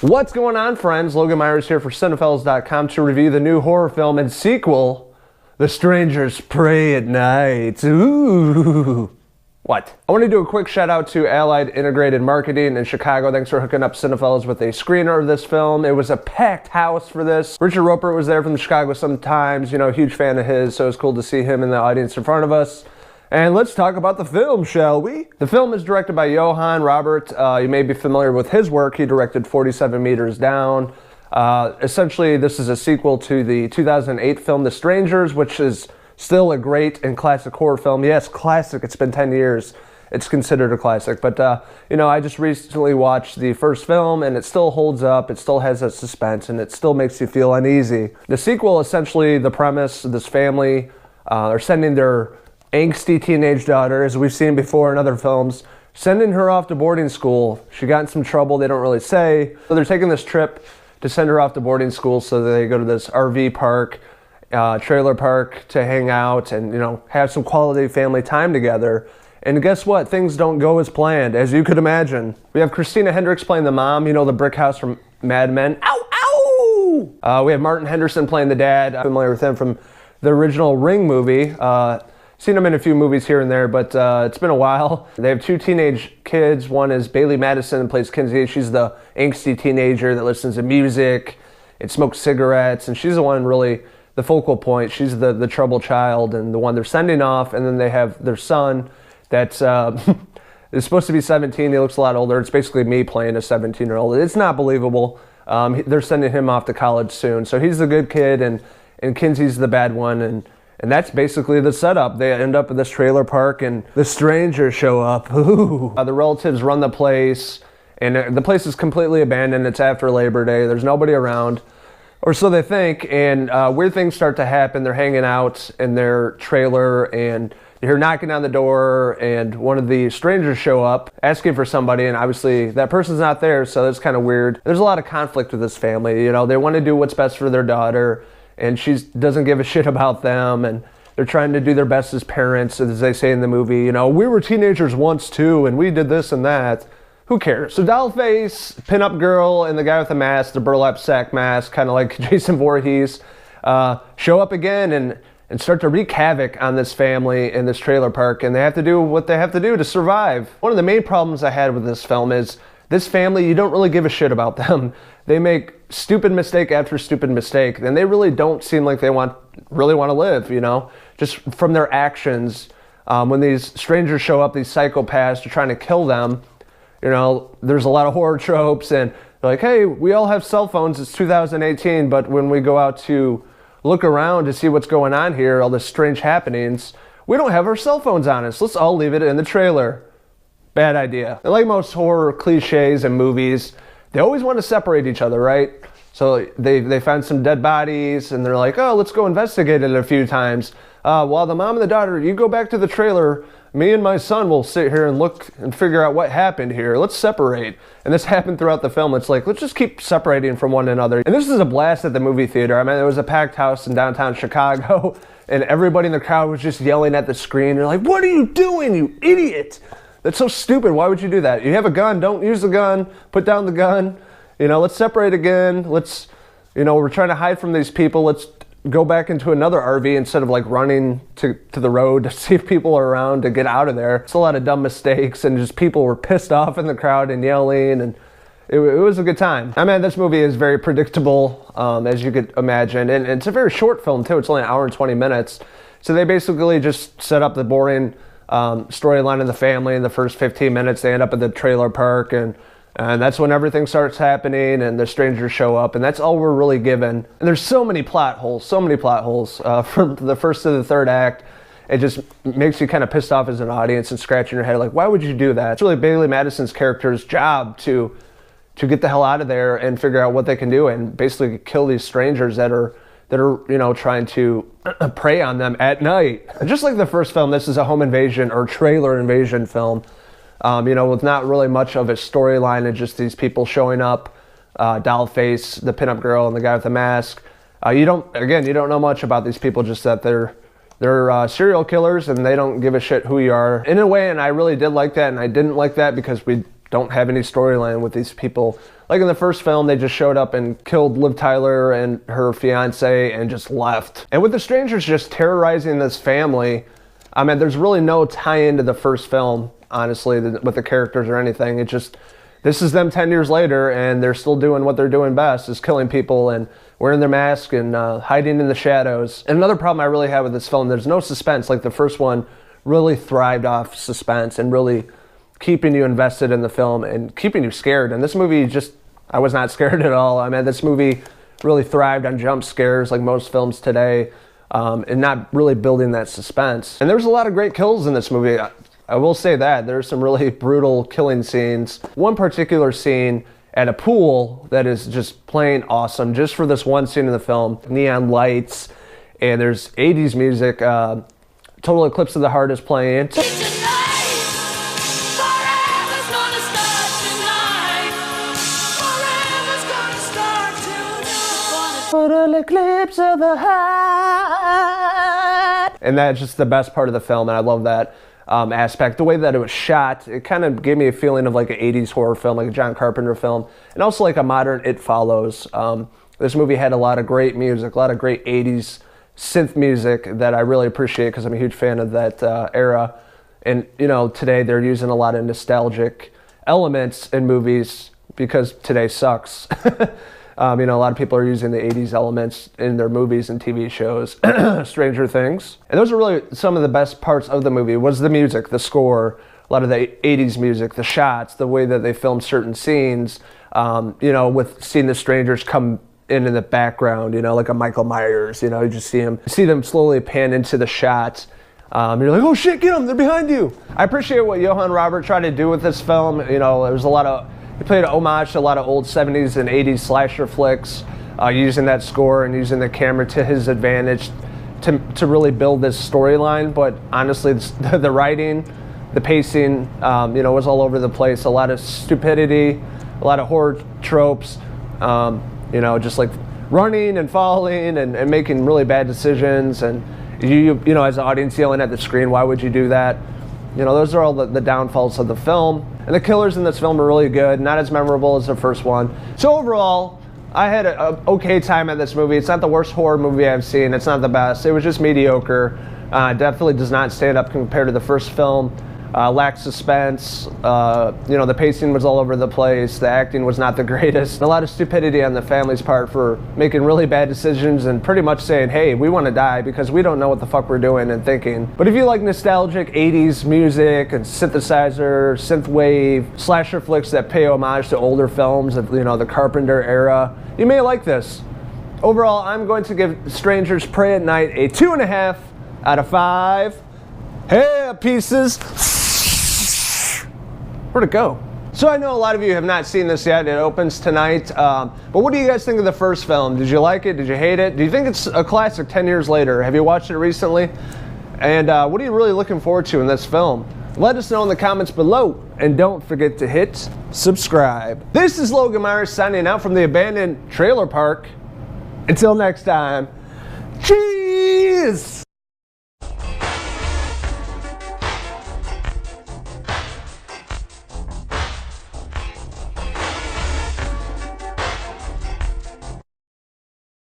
What's going on, friends? Logan Myerz here for Cinephellas.com to review the new horror film and sequel, The Strangers Pray at Night. Ooh. What? I want to do a quick shout out to Allied Integrated Marketing in Chicago. Thanks for hooking up Cinephellas with a screener of this film. It was a packed house for this. Richard Roper was there from Chicago sometimes, you know, huge fan of his, so it was cool to see him in the audience in front of us. And let's talk about the film, shall we? The film is directed by Johannes Robert. You may be familiar with his work. He directed 47 Meters Down. Essentially, this is a sequel to the 2008 film The Strangers, which is still a great and classic horror film. Yes, classic. It's been 10 years. It's considered a classic. But, you know, I just recently watched the first film, and it still holds up. It still has that suspense, and it still makes you feel uneasy. The sequel, essentially, the premise, this family are sending their angsty teenage daughter, as we've seen before in other films, sending her off to boarding school. She got in some trouble, they don't really say. So they're taking this trip to send her off to boarding school, so they go to this RV park, trailer park to hang out and, you know, have some quality family time together. And guess what? Things don't go as planned, as you could imagine. We have Christina Hendricks playing the mom, you know, the brick house from Mad Men. Ow, ow! We have Martin Henderson playing the dad. I'm familiar with him from the original Ring movie. Seen him in a few movies here and there, but it's been a while. They have two teenage kids. One is Bailee Madison, plays Kinsey. She's the angsty teenager that listens to music and smokes cigarettes, and she's the one really the focal point. She's the trouble child and the one they're sending off. And then they have their son that's is supposed to be 17. He looks a lot older. It's basically me playing a 17-year-old. It's not believable. They're sending him off to college soon. So he's the good kid, and Kinsey's the bad one, and that's basically the setup. They end up at this trailer park, and the strangers show up. Ooh. The relatives run the place, and the place is completely abandoned. It's after Labor Day. There's nobody around, or so they think, and weird things start to happen. They're hanging out in their trailer, and you hear knocking on the door, and one of the strangers show up asking for somebody, and obviously that person's not there, so that's kind of weird. There's a lot of conflict with this family. You know, they want to do what's best for their daughter, and she doesn't give a shit about them, and they're trying to do their best as parents, as they say in the movie. You know, we were teenagers once too, and we did this and that. Who cares? So Dollface, pinup girl, and the guy with the mask, the burlap sack mask, kind of like Jason Voorhees, show up again and start to wreak havoc on this family in this trailer park, and they have to do what they have to do to survive. One of the main problems I had with this film is this family, you don't really give a shit about them. They make stupid mistake after stupid mistake, and they really don't seem like they really want to live, you know, just from their actions. When these strangers show up, these psychopaths are trying to kill them, you know, there's a lot of horror tropes, and they're like, hey, we all have cell phones, it's 2018, but when we go out to look around to see what's going on here, all the strange happenings, we don't have our cell phones on us. Let's all leave it in the trailer. Bad idea. And like most horror cliches and movies, they always want to separate each other, right? So they find some dead bodies, and they're like, oh, let's go investigate it a few times. While the mom and the daughter, you go back to the trailer, me and my son will sit here and look and figure out what happened here. Let's separate. And this happened throughout the film. It's like, let's just keep separating from one another. And this is a blast at the movie theater. I mean, there was a packed house in downtown Chicago, and everybody in the crowd was just yelling at the screen. They're like, what are you doing, you idiot? That's so stupid. Why would you do that? You have a gun. Don't use the gun. Put down the gun. You know, let's separate again. Let's, you know, we're trying to hide from these people. Let's go back into another RV instead of like running to the road to see if people are around to get out of there. It's a lot of dumb mistakes, and just people were pissed off in the crowd and yelling, and it was a good time. I mean, this movie is very predictable, as you could imagine, and it's a very short film too. It's only an hour and 20 minutes. So they basically just set up the boring storyline of the family in the first 15 minutes. They end up at the trailer park, and that's when everything starts happening, and the strangers show up, and that's all we're really given. And there's so many plot holes from the first to the third act. It just makes you kind of pissed off as an audience and scratching your head like, why would you do that? It's really Bailee Madison's character's job to get the hell out of there and figure out what they can do and basically kill these strangers that are you know, trying to prey on them at night. And just like the first film, this is a home invasion or trailer invasion film. You know, with not really much of a storyline, and just these people showing up, Dollface, the pinup girl, and the guy with the mask. You don't know much about these people, just that they're serial killers, and they don't give a shit who you are. In a way, and I really did like that, and I didn't like that because we don't have any storyline with these people. Like in the first film, they just showed up and killed Liv Tyler and her fiance and just left. And with the strangers just terrorizing this family, I mean, there's really no tie-in to the first film, honestly, with the characters or anything. It just, this is them 10 years later, and they're still doing what they're doing best, is killing people and wearing their mask and hiding in the shadows. And another problem I really have with this film, there's no suspense. Like the first one really thrived off suspense and really keeping you invested in the film and keeping you scared. And this movie just, I was not scared at all. I mean, this movie really thrived on jump scares like most films today, and not really building that suspense. And there's a lot of great kills in this movie. I will say that. There's some really brutal killing scenes. One particular scene at a pool that is just plain awesome, just for this one scene in the film. Neon lights, and there's 80s music. Total Eclipse of the Heart is playing. Total Eclipse of the Heart. And that's just the best part of the film, and I love that aspect. The way that it was shot, it kind of gave me a feeling of like an 80s horror film, like a John Carpenter film, and also like a modern It Follows. This movie had a lot of great music, a lot of great 80s synth music that I really appreciate because I'm a huge fan of that era. And, you know, today they're using a lot of nostalgic elements in movies because today sucks. You know, a lot of people are using the 80s elements in their movies and TV shows, Stranger Things. And those are really some of the best parts of the movie, was the music, the score, a lot of the 80s music, the shots, the way that they filmed certain scenes, you know, with seeing the strangers come in the background, you know, like a Michael Myers, you know, you just see them slowly pan into the shot. You're like, oh shit, get them, they're behind you. I appreciate what Johann Robert tried to do with this film. You know, there was a lot of, he played an homage to a lot of old 70s and 80s slasher flicks, using that score and using the camera to his advantage to really build this storyline. But honestly, the writing, the pacing, you know, was all over the place. A lot of stupidity, a lot of horror tropes, you know, just like running and falling and making really bad decisions. And you know, as an audience yelling at the screen, why would you do that? You know, those are all the downfalls of the film. And the killers in this film are really good, not as memorable as the first one. So overall, I had an okay time at this movie. It's not the worst horror movie I've seen. It's not the best. It was just mediocre. Definitely does not stand up compared to the first film. Lacked suspense. You know, the pacing was all over the place. The acting was not the greatest. A lot of stupidity on the family's part for making really bad decisions and pretty much saying, hey, we want to die because we don't know what the fuck we're doing and thinking. But if you like nostalgic 80s music and synthesizer, synthwave, slasher flicks that pay homage to older films of, you know, the Carpenter era, you may like this. Overall, I'm going to give Strangers Pray at Night a 2.5 out of 5 hair pieces. Where'd it go? So I know a lot of you have not seen this yet. It opens tonight. But what do you guys think of the first film? Did you like it? Did you hate it? Do you think it's a classic 10 years later? Have you watched it recently? And what are you really looking forward to in this film? Let us know in the comments below. And don't forget to hit subscribe. This is Logan Myerz signing out from the abandoned trailer park. Until next time, cheers!